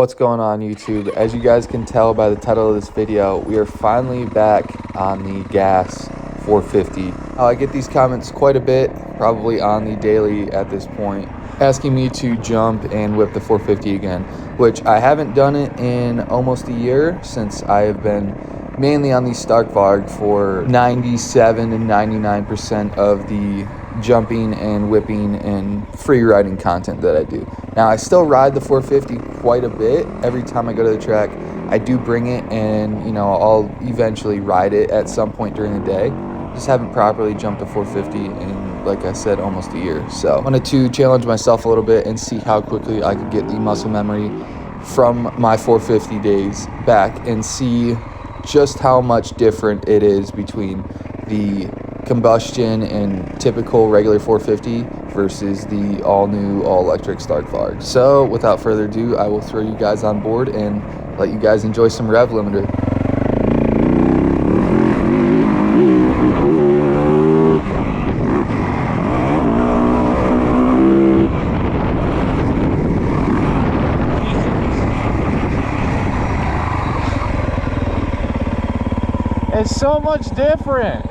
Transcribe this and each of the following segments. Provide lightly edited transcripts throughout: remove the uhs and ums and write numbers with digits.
What's going on, YouTube? As you guys can tell by the title of this video, we are finally back on the gas 450. I get these comments quite a bit, probably on the daily at this point, asking me to jump and whip the 450 again, which I haven't done it in almost a year, since I have been mainly on the Stark Varg for 97 and 99% of the jumping and whipping and free riding content that I do. Now, I still ride the 450 quite a bit. Every time I go to the track, I do bring it, and I'll eventually ride it at some point during the day. Just haven't properly jumped a 450 in, like I said, almost a year. So I wanted to challenge myself a little bit and see how quickly I could get the muscle memory from my 450 days back, and see just how much different it is between the combustion and typical regular 450 versus the all-new all-electric Stark Varg. So without further ado, I will throw you guys on board and let you guys enjoy some rev limiter. It's so much different.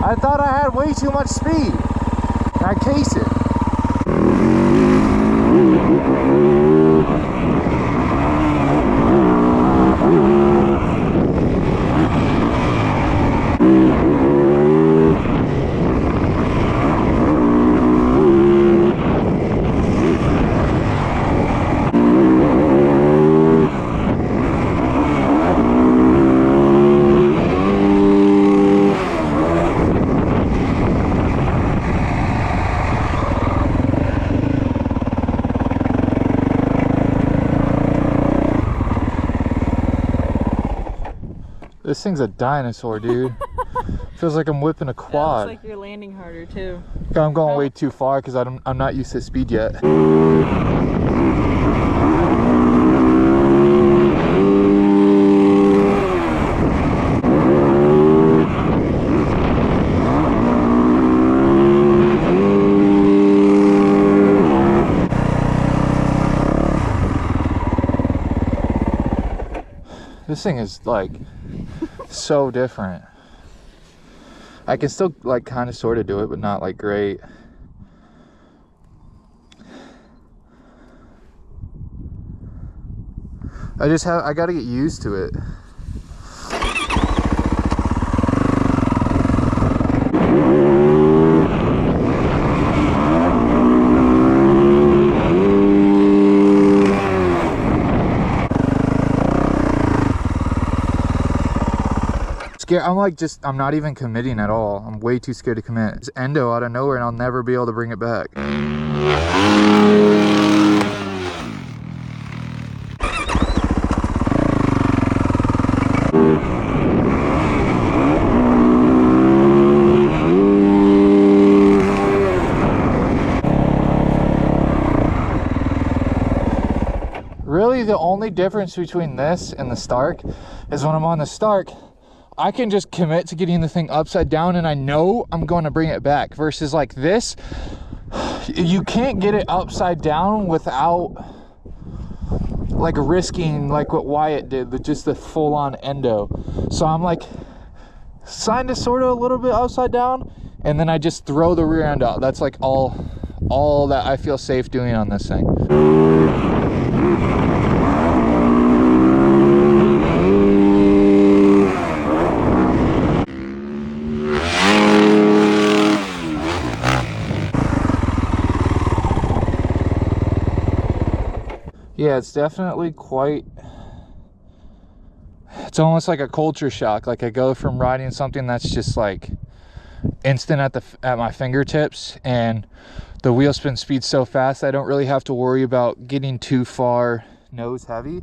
I thought I had way too much speed. I case it. This thing's a dinosaur, dude. Feels like I'm whipping a quad. It looks like you're landing harder too. I'm going way too far because I'm not used to speed yet. This thing is like so different. I can still like kind of sort of do it, but not like great. I gotta get used to it. I'm not even committing at all. I'm way too scared to commit. It's endo out of nowhere and I'll never be able to bring it back. Really, the only difference between this and the Stark is when I'm on the Stark, I can just commit to getting the thing upside down and I know I'm going to bring it back, versus like this, you can't get it upside down without like risking like what Wyatt did with just the full-on endo. So I'm like kind of sort of a little bit upside down, and then I just throw the rear end out. That's like all that I feel safe doing on this thing. Yeah, it's definitely it's almost like a culture shock. Like I go from riding something that's just like instant at my fingertips, and the wheel spin speeds so fast I don't really have to worry about getting too far nose heavy,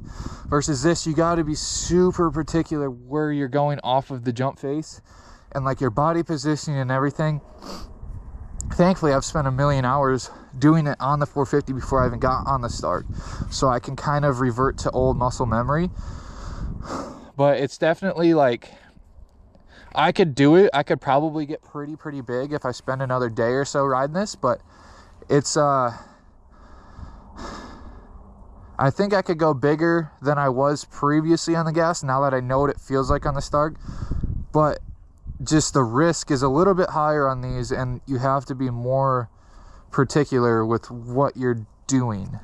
versus this, you got to be super particular where you're going off of the jump face and like your body positioning and everything. Thankfully, I've spent a million hours doing it on the 450 before I even got on the Stark, so I can kind of revert to old muscle memory. But it's definitely like, I could do it. I could probably get pretty big if I spend another day or so riding this, but it's I I think I could go bigger than I was previously on the gas now that I know what it feels like on the start, but just the risk is a little bit higher on these, and you have to be more particular with what you're doing.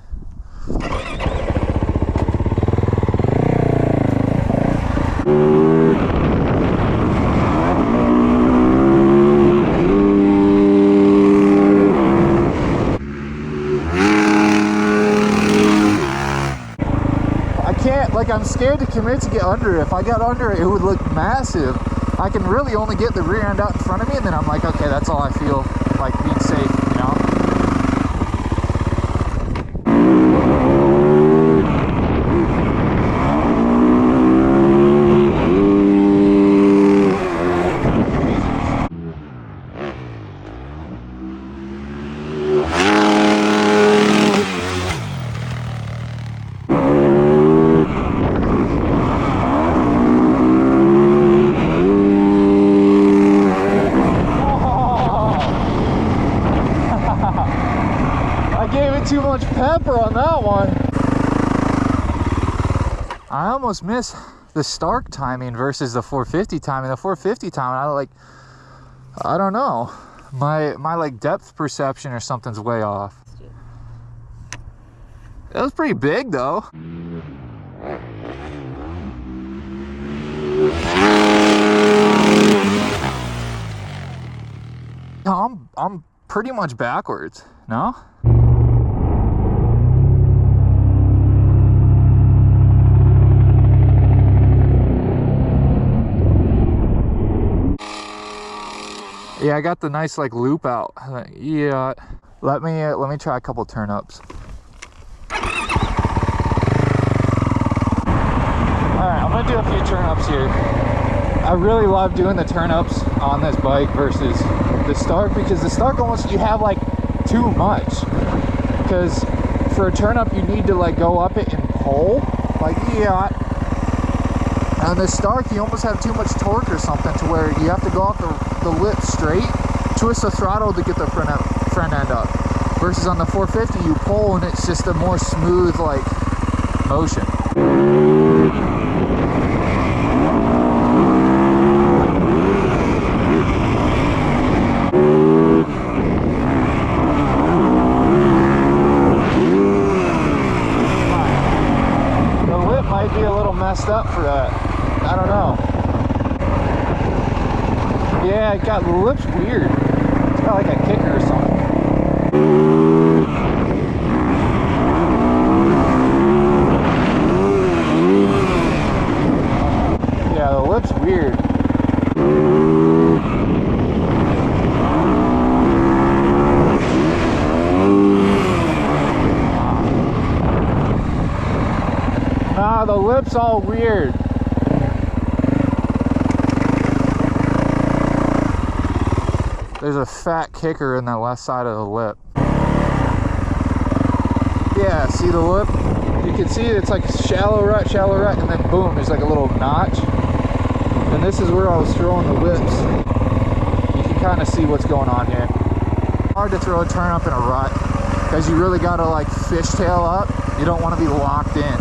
Like, I'm scared to commit to get under it. If I got under it, it would look massive. I can really only get the rear end out in front of me, and then I'm like, okay, that's all I feel like being safe, you know? Too much pepper on that one. I almost miss the Stark timing versus the 450 timing. The 450 timing, I don't know. My like depth perception or something's way off. It was pretty big though. I'm pretty much backwards, no? Yeah, I got the nice like loop out. Yeah, let me try a couple turn ups. All right, I'm gonna do a few turn ups here. I really love doing the turn ups on this bike versus the Stark, because the Stark almost, you have like too much, because for a turn up you need to like go up it and pull, like, yeah. And the Stark, you almost have too much torque or something to where you have to go off the lip straight, twist the throttle to get the front end up. Versus on the 450, you pull and it's just a more smooth like motion. The lip might be a little messed up for that. I don't know. Yeah, it got, the lip's weird. It's got like a kicker or something. Yeah, the lip's weird. Nah, the lip's all weird. There's a fat kicker in that left side of the lip. Yeah, see the lip? You can see it's like shallow rut, and then boom, there's like a little notch. And this is where I was throwing the lips. You can kind of see what's going on here. Hard to throw a turn up in a rut, because you really gotta like fishtail up. You don't want to be locked in.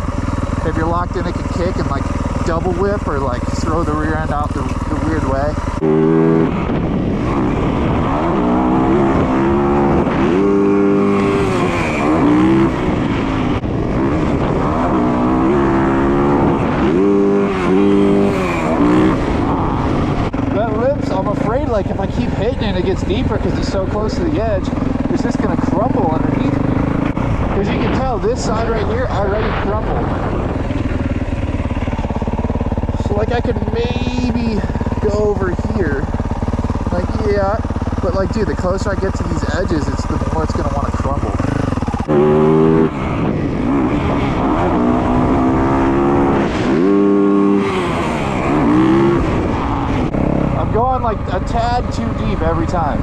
If you're locked in, it can kick and like double whip or like throw the rear end out the weird way. Like if I keep hitting it, it gets deeper because it's so close to the edge. It's just gonna crumble underneath me. Because you can tell this side right here already crumbled. So like I could maybe go over here. Like, yeah, but like, dude, the closer I get to these edges, it's the more it's gonna want to crumble. Going like a tad too deep every time.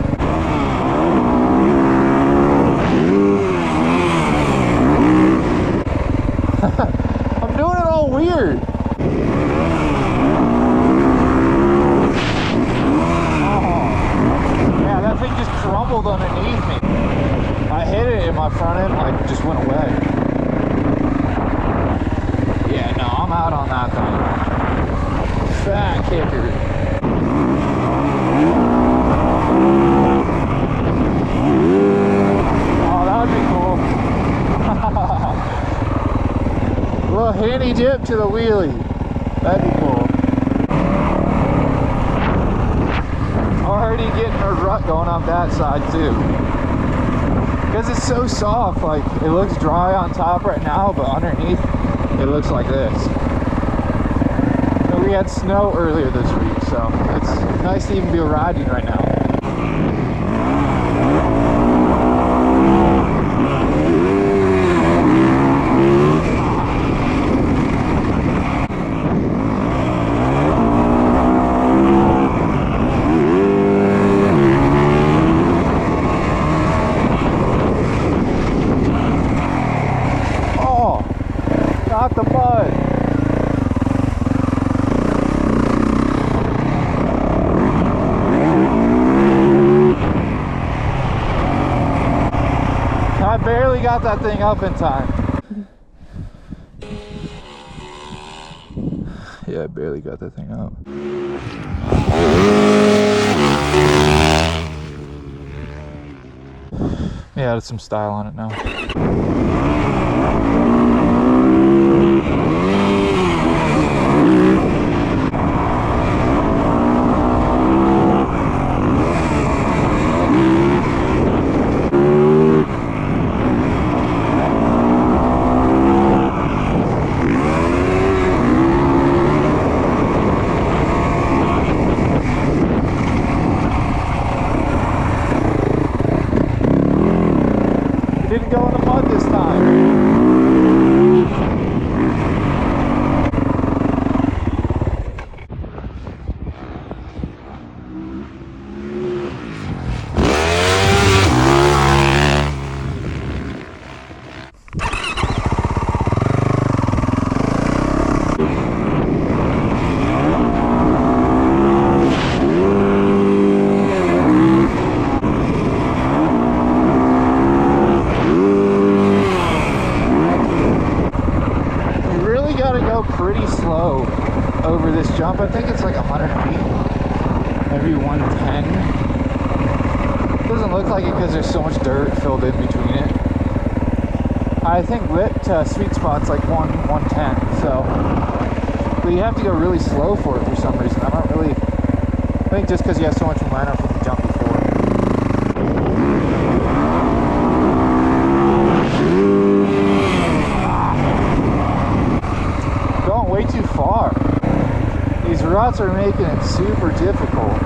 I'm doing it all weird. Oh. Yeah, that thing just crumbled underneath me. I hit it and my front end like just went away. I'm out on that thing. Fat kicker. Little handy dip to the wheelie. That'd be cool. Already getting a rut going on that side too. Because it's so soft, like it looks dry on top right now, but underneath it looks like this. So we had snow earlier this week, so it's nice to even be riding right now. Not the mud. I barely got that thing up in time. Yeah, I barely got that thing up. Yeah, there's some style on it now. Didn't go in the mud this time. Pretty slow over this jump. I think it's like 100 feet, maybe 110. It doesn't look like it because there's so much dirt filled in between it. I think lip to sweet spot's like 110, so but you have to go really slow for it for some reason. I don't really think just because you have so much momentum from the jump before. Way too far. These ruts are making it super difficult.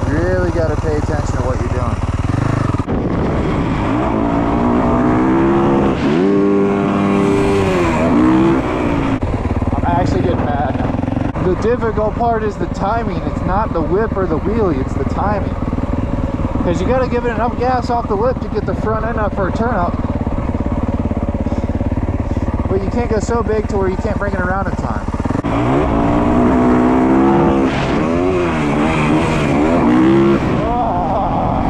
You really got to pay attention to what you're doing. I'm actually getting mad now. The difficult part is the timing. It's not the whip or the wheelie, it's the timing. Because you got to give it enough gas off the lip to get the front end up for a turn up. But you can't go so big to where you can't bring it around in time. Oh.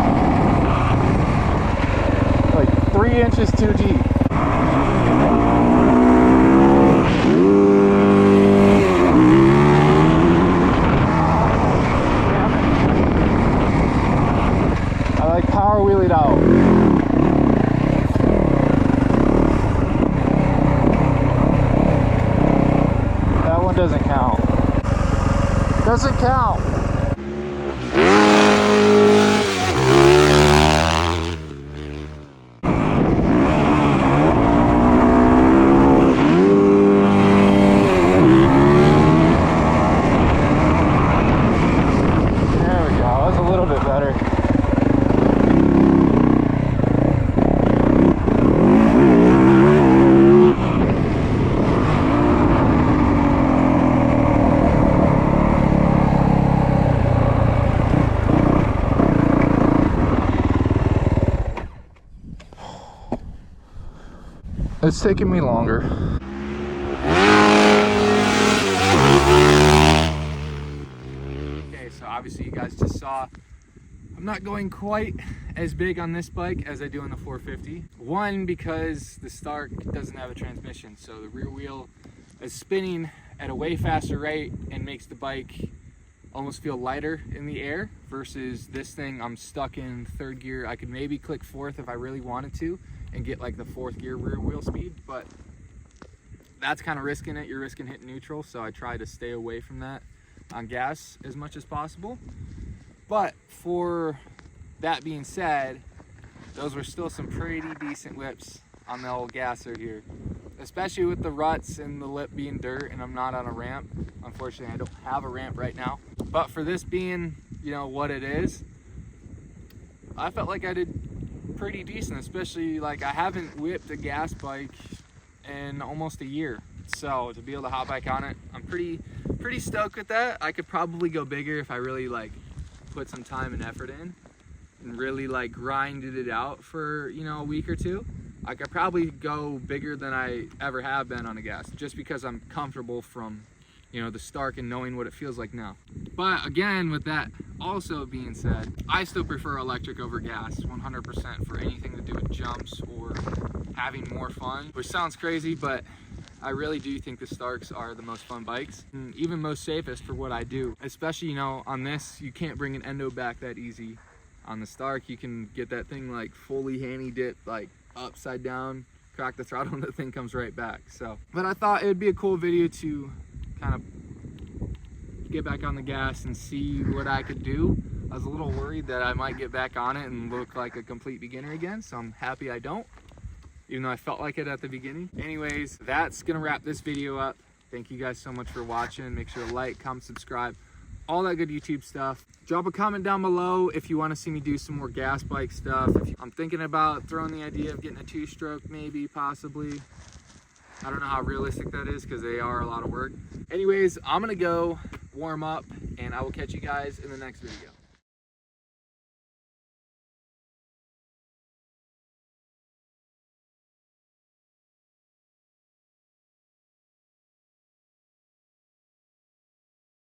Like 3 inches too deep. Power wheelied out. That one doesn't count. Doesn't count. There we go. That was a little bit better. It's taking me longer. Okay, so obviously you guys just saw I'm not going quite as big on this bike as I do on the 450. One, because the Stark doesn't have a transmission, so the rear wheel is spinning at a way faster rate and makes the bike almost feel lighter in the air, versus this thing I'm stuck in third gear. I could maybe click fourth if I really wanted to and get like the fourth gear rear wheel speed, but that's kind of risking it. You're risking hitting neutral, so I try to stay away from that on gas as much as possible. But for that being said, those were still some pretty decent whips on the old gasser here, especially with the ruts and the lip being dirt and I'm not on a ramp. Unfortunately, I don't have a ramp right now. But for this being, you know, what it is, I felt like I did pretty decent, especially like I haven't whipped a gas bike in almost a year. So to be able to hop back on it, I'm pretty stoked with that. I could probably go bigger if I really like put some time and effort in and really like grinded it out for, you know, a week or two. I could probably go bigger than I ever have been on a gas, just because I'm comfortable from, you know, the Stark and knowing what it feels like now. But again, with that also being said, I still prefer electric over gas 100% for anything to do with jumps or having more fun, which sounds crazy, but I really do think the Starks are the most fun bikes and even most safest for what I do. Especially, you know, on this, you can't bring an endo back that easy. On the Stark, you can get that thing like fully handy dip, like upside down, crack the throttle and the thing comes right back. So, but I thought it would be a cool video to kind of get back on the gas and see what I could do. I was a little worried that I might get back on it and look like a complete beginner again, so I'm happy I don't, even though I felt like it at the beginning. Anyways, that's gonna wrap this video up. Thank you guys so much for watching. Make sure to like, comment, subscribe, all that good YouTube stuff. Drop a comment down below if you want to see me do some more gas bike stuff. I'm thinking about throwing the idea of getting a 2-stroke, maybe, possibly. I don't know how realistic that is because they are a lot of work. Anyways, I'm gonna go warm up and I will catch you guys in the next video.